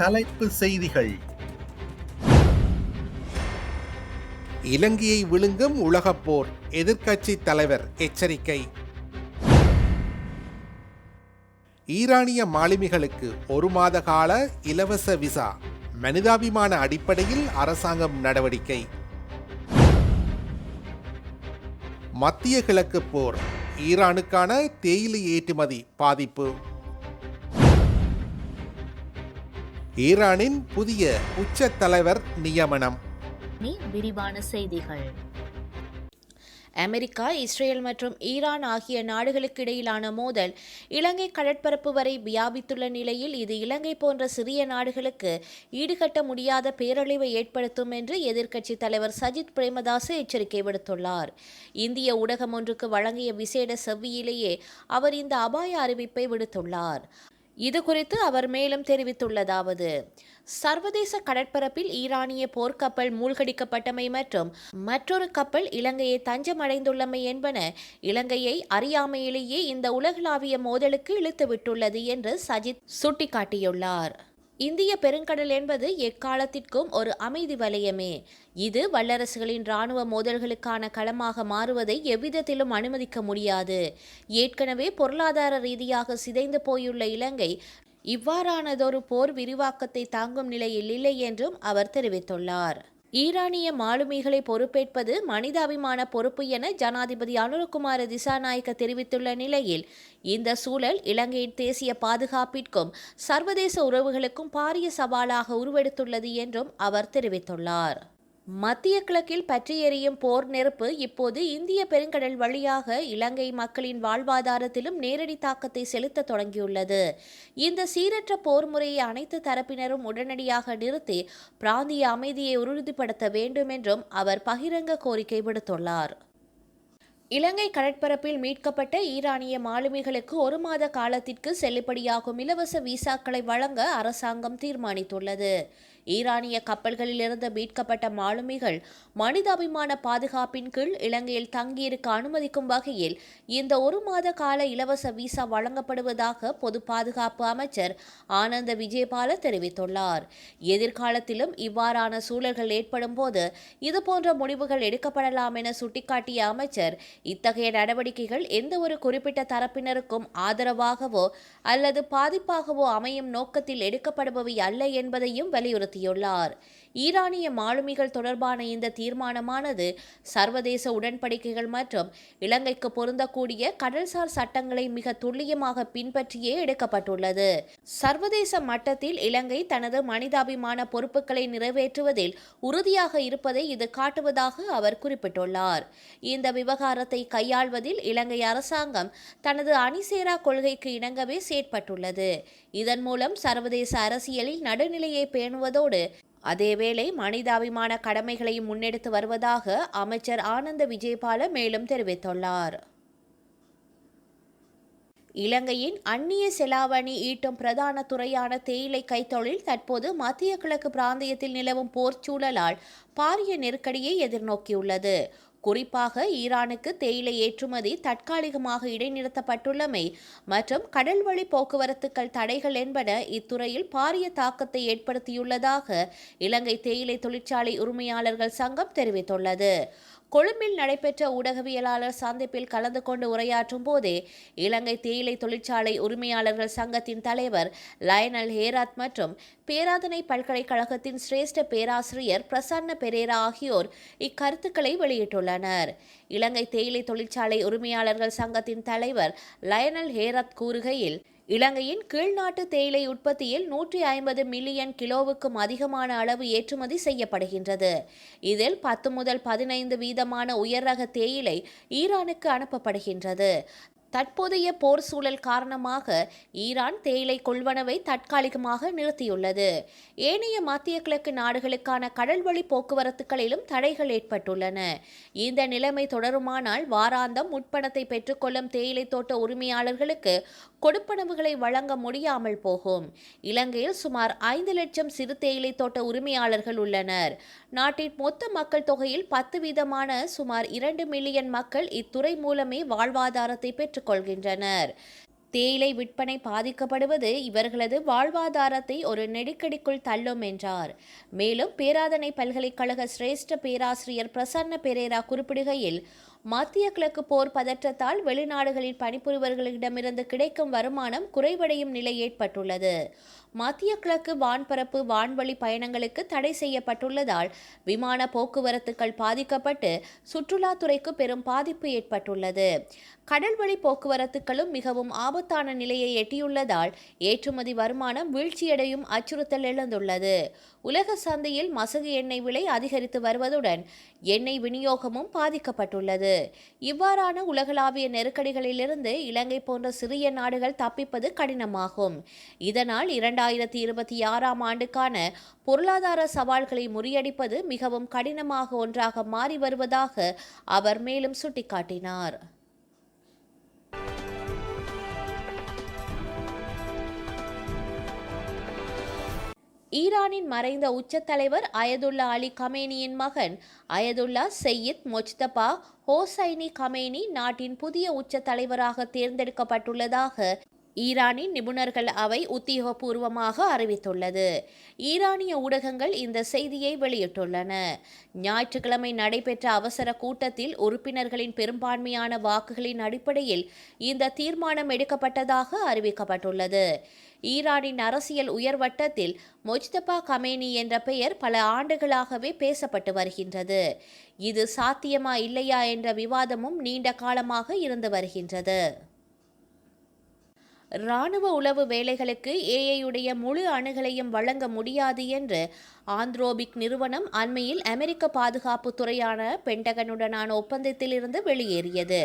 தலைப்பு செய்திகள். இலங்கையை விழுங்கும் உலகப் போர், எதிர்க்கட்சி தலைவர் எச்சரிக்கை. ஈரானிய மாலுமிகளுக்கு 1 மாத கால இலவச விசா, மனிதாபிமான அடிப்படையில் அரசாங்கம் நடவடிக்கை. மத்திய கிழக்கு போர், ஈரானுக்கான தேயிலை ஏற்றுமதி பாதிப்பு. ஈரானின் புதிய உச்ச தலைவர் நியமனம். விரிவான செய்திகள். அமெரிக்கா, இஸ்ரேல் மற்றும் ஈரான் ஆகிய நாடுகளுக்கு இடையிலான மோதல் இலங்கை கடற்பரப்பு வரை வியாபித்துள்ள நிலையில் இது இலங்கை போன்ற சிறிய நாடுகளுக்கு ஈடுகட்ட முடியாத பேரழிவை ஏற்படுத்தும் என்று எதிர்க்கட்சி தலைவர் சஜித் பிரேமதாச எச்சரிக்கை விடுத்துள்ளார். இந்திய ஊடகம் ஒன்றுக்கு வழங்கிய விசேட செவ்வியிலேயே அவர் இந்த அபாய அறிவிப்பை விடுத்துள்ளார். இது குறித்து அவர் மேலும் தெரிவித்துள்ளதாவது: சர்வதேச கடற்பரப்பில் ஈரானிய போர்க்கப்பல் மூழ்கடிக்கப்பட்டமை மற்றும் மற்றொரு கப்பல் இலங்கையை தஞ்சமடைந்துள்ளமை என்பன இலங்கையை அறியாமையிலேயே இந்த உலகளாவிய மோதலுக்கு இழுத்துவிட்டுள்ளது என்று சஜித் சுட்டிக்காட்டியுள்ளார். இந்திய பெருங்கடல் என்பது எக்காலத்திற்கும் ஒரு அமைதி வலயமே. இது வல்லரசுகளின் இராணுவ மோதல்களுக்கான களமாக மாறுவதை எவ்விதத்திலும் அனுமதிக்க முடியாது. ஏற்கனவே பொருளாதார ரீதியாக சிதைந்து போயுள்ள இலங்கை இவ்வாறானதொரு போர் விரிவாக்கத்தை தாங்கும் நிலையில் இல்லை என்றும் அவர் தெரிவித்துள்ளார். ஈரானிய மாலுமிகளை பொறுப்பேற்பது மனிதாபிமான பொறுப்பு என ஜனாதிபதி அனுரகுமார திசாநாயக்க தெரிவித்துள்ள நிலையில் இந்த சூழல் இலங்கையின் தேசிய பாதுகாப்பிற்கும் சர்வதேச உறவுகளுக்கும் பாரிய சவாலாக உருவெடுத்துள்ளது என்றும் அவர் தெரிவித்துள்ளார். மத்திய கிழக்கில் பற்றி எரியும் போர் நெருப்பு இப்போது இந்திய பெருங்கடல் வழியாக இலங்கை மக்களின் வாழ்வாதாரத்திலும் நேரடி தாக்கத்தை செலுத்த தொடங்கியுள்ளது. இந்த சீரற்ற போர் முறையை அனைத்து தரப்பினரும் உடனடியாக நிறுத்தி பிராந்திய அமைதியை உறுதிப்படுத்த வேண்டும் என்றும் அவர் பகிரங்க கோரிக்கை விடுத்துள்ளார். இலங்கை கடற்பரப்பில் மீட்கப்பட்ட ஈரானிய மாலுமிகளுக்கு 1 மாத காலத்திற்கு செல்லுபடியாகும் இலவச விசாக்களை வழங்க அரசாங்கம் தீர்மானித்துள்ளது. ஈரானிய கப்பல்களிலிருந்து மீட்கப்பட்ட மாலுமிகள் மனிதாபிமான பாதுகாப்பின் கீழ் இலங்கையில் தங்கியிருக்க அனுமதிக்கும் வகையில் இந்த 1 மாத கால இலவச விசா வழங்கப்படுவதாக பொது பாதுகாப்பு அமைச்சர் ஆனந்த விஜயபால தெரிவித்துள்ளார். எதிர்காலத்திலும் இவ்வாறான சூழல்கள் ஏற்படும் போது இதுபோன்ற முடிவுகள் எடுக்கப்படலாம் என சுட்டிக்காட்டிய அமைச்சர் இத்தகைய நடவடிக்கைகள் எந்த ஒரு குறிப்பிட்ட தரப்பினருக்கும் ஆதரவாகவோ அல்லது பாதிப்பாகவோ அமையும் நோக்கத்தில் எடுக்கப்படுபவை அல்ல என்பதையும் வலியுறுத்தியுள்ளார். ஈரானிய மாலுமிகள் தொடர்பான இந்த தீர்மானமானது சர்வதேச உடன்படிக்கைகள் மற்றும் இலங்கைக்கு பொருந்தக்கூடிய கடல்சார் சட்டங்களை மிக துல்லியமாக பின்பற்றியே எடுக்கப்பட்டுள்ளது. சர்வதேச மட்டத்தில் இலங்கை தனது மனிதாபிமான பொறுப்புகளை நிறைவேற்றுவதில் உறுதியாக இருப்பதை இது காட்டுவதாக அவர் குறிப்பிட்டுள்ளார். இந்த விவகாரத்தை கையாள்வதில் இலங்கை அரசாங்கம் தனது அணிசேரா கொள்கைக்கு இணங்கவே செயற்பட்டுள்ளது. இதன் மூலம் சர்வதேச அரசியலில் நடுநிலையை பேணுவதோடு அதேவேளை மனிதாபிமான கடமைகளையும் முன்னெடுத்து வருவதாக அமைச்சர் ஆனந்த விஜயபால மேலும் தெரிவித்துள்ளார். இலங்கையின் அந்நிய செலாவணி ஈட்டும் பிரதான துறையான தேயிலை கைத்தொழில் தற்போது மத்திய கிழக்கு பிராந்தியத்தில் நிலவும் போர் சூழலால் பாரிய நெருக்கடியை எதிர்நோக்கியுள்ளது. குறிப்பாக ஈரானுக்கு தேயிலை ஏற்றுமதி தற்காலிகமாக இடைநிறுத்தப்பட்டுள்ளமை மற்றும் கடல்வழி போக்குவரத்துக்கள் தடைகள் என்பன இத்துறையில் பாரிய தாக்கத்தை ஏற்படுத்தியுள்ளதாக இலங்கை தேயிலை தொழிற்சாலை உரிமையாளர்கள் சங்கம் தெரிவித்துள்ளது. கொழும்பில் நடைபெற்ற ஊடகவியலாளர் சந்திப்பில் கலந்து கொண்டு உரையாற்றும் போதே இலங்கை தேயிலை தொழிற்சாலை உரிமையாளர்கள் சங்கத்தின் தலைவர் லயனல் ஹேராத் மற்றும் பேராதனை பல்கலைக்கழகத்தின் சிரேஷ்ட பேராசிரியர் பிரசன்ன பெரேரா ஆகியோர் இக்கருத்துக்களை வெளியிட்டுள்ளனர். இலங்கை தேயிலை தொழிற்சாலை உரிமையாளர்கள் சங்கத்தின் தலைவர் லயனல் ஹேராத் கூறுகையில், இலங்கையின் கீழ்நாட்டு தேயிலை உற்பத்தியில் 150 மில்லியன் கிலோவுக்கும் அதிகமான அளவு ஏற்றுமதி செய்யப்படுகின்றது. இதில் 10 முதல் 15% உயர் ரக தேயிலை ஈரானுக்கு அனுப்பப்படுகின்றது. தற்போதைய போர் சூழல் காரணமாக ஈரான் தேயிலை கொள்வனவை தற்காலிகமாக நிறுத்தியுள்ளது. ஏனைய மத்திய கிழக்கு நாடுகளுக்கான கடல்வழி போக்குவரத்துகளிலும் தடைகள் ஏற்பட்டுள்ளன. இந்த நிலைமை தொடருமானால் வாராந்தம் முற்பணத்தை பெற்றுக்கொள்ளும் தேயிலை தோட்ட உரிமையாளர்களுக்கு கொடுப்பனவுகளை வழங்க முடியாமல் போகும். இலங்கையில் சுமார் 5 லட்சம் சிறு தேயிலை தோட்ட உரிமையாளர்கள் உள்ளனர். நாட்டின் மொத்த மக்கள் தொகையில் 10% சுமார் 2 மில்லியன் மக்கள் இத்துறை மூலமே வாழ்வாதாரத்தை பெற்றுக்கொள்கின்றனர். தேயிலை விற்பனை பாதிக்கப்படுவது இவர்களது வாழ்வாதாரத்தை ஒரு நெருக்கடிக்குள் தள்ளும் என்றார். மேலும் பேராதனை பல்கலைக்கழக சிரேஷ்ட பேராசிரியர் பிரசன்ன பெரேரா குறிப்பிடுகையில், மத்திய கிழக்கு போர் பதற்றத்தால் வெளிநாடுகளில் பணிபுரிவர்களிடமிருந்து கிடைக்கும் வருமானம் குறைவடையும் நிலை ஏற்பட்டுள்ளது. மத்திய கிழக்கு வான்பரப்பு வான்வழி பயணங்களுக்கு தடை செய்யப்பட்டுள்ளதால் விமான போக்குவரத்துகள் பாதிக்கப்பட்டு சுற்றுலாத்துறைக்கு பெரும் பாதிப்பு ஏற்பட்டுள்ளது. கடல்வழி போக்குவரத்துகளும் மிகவும் ஆபத்தான நிலையை எட்டியுள்ளதால் ஏற்றுமதி வருமானம் வீழ்ச்சியடையும் அச்சுறுத்தல் எழுந்துள்ளது. உலக சந்தையில் மசகு எண்ணெய் விலை அதிகரித்து வருவதுடன் எண்ணெய் விநியோகமும் பாதிக்கப்பட்டுள்ளது. இவ்வாறான உலகளாவிய நெருக்கடிகளிலிருந்து இலங்கை போன்ற சிறிய நாடுகள் தப்பிப்பது கடினமாகும். இதனால் 2026ஆம் ஆண்டுக்கான பொருளாதார சவால்களை முறியடிப்பது மிகவும் கடினமாக ஒன்றாக மாறி வருவதாக அவர் மேலும் சுட்டிக்காட்டினார். ஈரானின் மறைந்த உச்ச தலைவர் அயதுல்லா அலி கமேனியின் மகன் அயதுல்லா செய்யித் மொஜ்தபா ஹோசைனி கமேனி நாட்டின் புதிய உச்ச தலைவராக தேர்ந்தெடுக்கப்பட்டுள்ளதாக ஈரானின் நிபுணர்கள் அவை உத்தியோகபூர்வமாக அறிவித்துள்ளது. ஈரானிய ஊடகங்கள் இந்த செய்தியை வெளியிட்டுள்ளன. ஞாயிற்றுக்கிழமை நடைபெற்ற அவசர கூட்டத்தில் உறுப்பினர்களின் பெரும்பான்மையான வாக்குகளின் அடிப்படையில் இந்த தீர்மானம் எடுக்கப்பட்டதாக அறிவிக்கப்பட்டுள்ளது. ஈரானின் அரசியல் உயர்வட்டத்தில் மொஜ்தபா கமேனி என்ற பெயர் பல ஆண்டுகளாகவே பேசப்பட்டு வருகின்றது. இது சாத்தியமா இல்லையா என்ற விவாதமும் நீண்ட காலமாக இருந்து வருகின்றது. இராணுவ உளவு வேலைகளுக்கு ஏஐயுடைய முழு அணுகலையும் வழங்க முடியாது என்று ஆந்த்ரோபிக் நிறுவனம் அண்மையில் அமெரிக்க பாதுகாப்பு துறையான பென்டகனுடனான ஒப்பந்தத்திலிருந்து வெளியேறியது.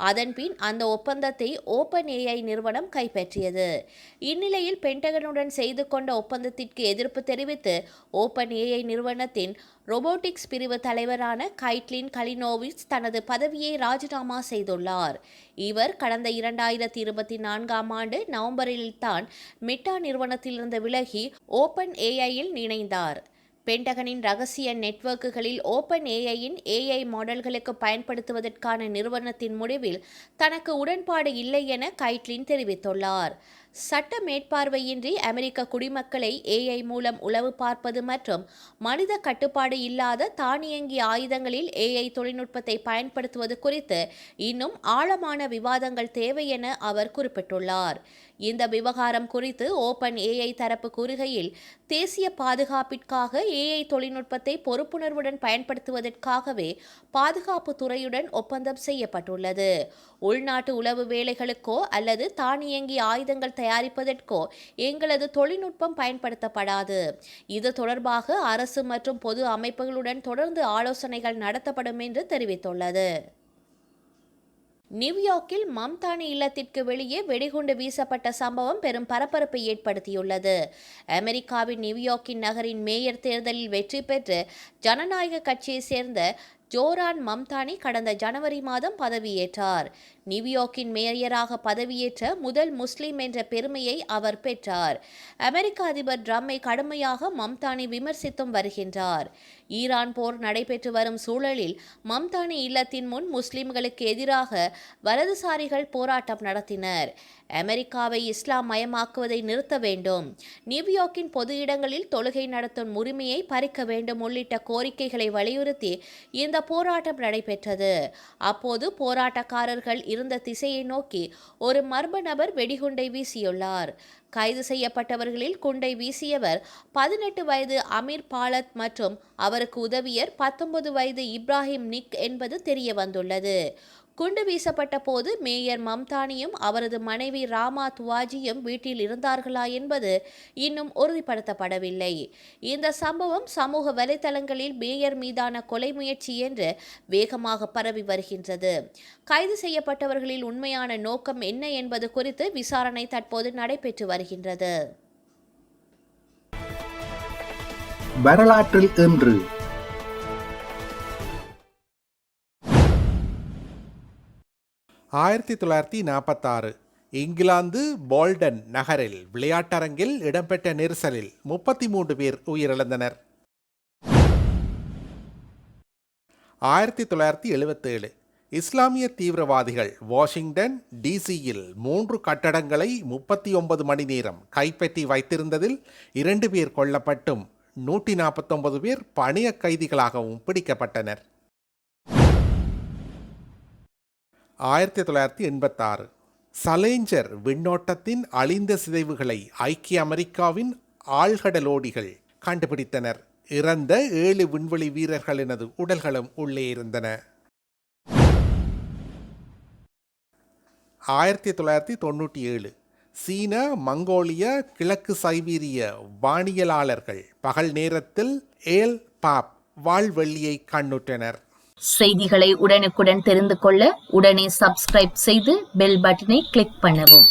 அதன்பின் அந்த ஒப்பந்தத்தை ஓப்பன் ஏஐ நிறுவனம் கைப்பற்றியது. இந்நிலையில் பென்டகனுடன் செய்து கொண்ட ஒப்பந்தத்திற்கு எதிர்ப்பு தெரிவித்து ஓப்பன் ஏஐ நிறுவனத்தின் ரோபோட்டிக்ஸ் பிரிவு தலைவரான கைட்லின் கலினோவிச் தனது பதவியை ராஜினாமா செய்துள்ளார். இவர் கடந்த 2024ஆம் ஆண்டு நவம்பரில் தான் மெட்டா நிறுவனத்திலிருந்து விலகி ஓப்பன் ஏஐயில் இணைந்தார். பென்டகனின் ரகசிய நெட்வொர்க்குகளில் ஓப்பன் ஏஐயின் ஏஐ மாடல்களுக்கு பயன்படுத்துவதற்கான நிறுவனத்தின் முடிவில் தனக்கு உடன்பாடு இல்லை என கைட்லின் தெரிவித்துள்ளார். சட்ட மேற்பார்வையின்றி அமெரிக்க குடிமக்களை ஏஐ மூலம் உளவு பார்ப்பது மற்றும் மனித கட்டுப்பாடு இல்லாத தானியங்கி ஆயுதங்களில் ஏஐ தொழில்நுட்பத்தை பயன்படுத்துவது குறித்து இன்னும் ஆழமான விவாதங்கள் தேவை என அவர் குறிப்பிட்டுள்ளார். இந்த விவகாரம் குறித்து ஓப்பன் ஏஐ தரப்பு கூறுகையில், தேசிய பாதுகாப்பிற்காக ஏஐ தொழில்நுட்பத்தை பொறுப்புணர்வுடன் பயன்படுத்துவதற்காகவே பாதுகாப்பு துறையுடன் ஒப்பந்தம் செய்யப்பட்டுள்ளது. உள்நாட்டு உளவு வேலைகளுக்கோ அல்லது தானியங்கி ஆயுதங்கள் தயாரிப்பதற்கோ எங்களது தொழில்நுட்பம் பயன்படுத்தப்படாது. இது தொடர்பாக அரசு மற்றும் பொது அமைப்புகளுடன் தொடர்ந்து ஆலோசனைகள் நடத்தப்படும் என்று தெரிவித்துள்ளது. நியூயார்க்கில் மம்தானி இல்லத்திற்கு வெளியே வெடிகுண்டு வீசப்பட்ட சம்பவம் பெரும் பரபரப்பை ஏற்படுத்தியுள்ளது. அமெரிக்காவின் நியூயார்க்கின் நகரின் மேயர் தேர்தலில் வெற்றி பெற்று ஜனநாயக கட்சியைச் சேர்ந்த ஜோரான் மம்தானி கடந்த ஜனவரி மாதம் பதவியேற்றார். நியூயார்க்கின் மேயராக பதவியேற்ற முதல் முஸ்லிம் என்ற பெருமையை அவர் பெற்றார். அமெரிக்க அதிபர் ட்ரம்பை கடுமையாக மம்தானி விமர்சித்தும் வருகின்றார். ஈரான் போர் நடைபெற்று வரும் சூழலில் மம்தானி இல்லத்தின் முன் முஸ்லிம்களுக்கு எதிராக வலதுசாரிகள் போராட்டம் நடத்தினர். அமெரிக்காவை இஸ்லாம் மயமாக்குவதை நிறுத்த வேண்டும், நியூயார்க்கின் பொது இடங்களில் தொழுகை நடத்தும் உரிமையை பறிக்க வேண்டும் உள்ளிட்ட கோரிக்கைகளை வலியுறுத்தி இந்த போராட்டம் நடைபெற்றது. அப்போது போராட்டக்காரர்கள் இருந்த திசையை நோக்கி ஒரு மர்ம நபர் வெடிகுண்டை வீசியுள்ளார். கைது செய்யப்பட்டவர்களில் குண்டை வீசியவர் 18 வயது அமீர் பாலத் மற்றும் அவருக்கு உதவியர் 19 வயது இப்ராஹிம் நிக் என்பது தெரிய வந்துள்ளது. குண்டு வீசப்பட்ட போது மேயர் மம்தானியும் அவரது மனைவி ராமா துவாஜியும் வீட்டில் இருந்தார்களா என்பது இன்னும் உறுதிப்படுத்தப்படவில்லை. இந்த சம்பவம் சமூக வலைதளங்களில் மேயர் மீதான கொலை முயற்சி என்று வேகமாக பரவி வருகின்றது. கைது செய்யப்பட்டவர்களில் உண்மையான நோக்கம் என்ன என்பது குறித்து விசாரணை தற்போது நடைபெற்று வருகின்றது. வரலாற்றில் இன்று 1946 இங்கிலாந்து போல்டன் நகரில் விளையாட்டரங்கில் இடம்பெற்ற நெரிசலில் 33 பேர் உயிரிழந்தனர். 1977 இஸ்லாமிய தீவிரவாதிகள் வாஷிங்டன் டிசியில் 3 கட்டடங்களை 39 மணி நேரம் கைப்பற்றி வைத்திருந்ததில் 2 பேர் கொல்லப்பட்டும் 149 பேர் பணிய கைதிகளாகவும் பிடிக்கப்பட்டனர். 1986 சலேஞ்சர் விண்ணோட்டத்தின் அழிந்த சிதைவுகளை ஐக்கிய அமெரிக்காவின் ஆழ்கடலோடிகள் கண்டுபிடித்தனர். இறந்த 7 விண்வெளி வீரர்களினது உடல்களும் உள்ளே இருந்தன. 1997 சீன மங்கோலிய கிழக்கு சைபீரிய வானியலாளர்கள் பகல் நேரத்தில் ஏல் பாப் வால்வெள்ளியை கண்ணுற்றனர். செய்திகளை உடனுக்குடன் தெரிந்து கொள்ள உடனே சப்ஸ்கிரைப் செய்து பெல் பட்டனை கிளிக் பண்ணவும்.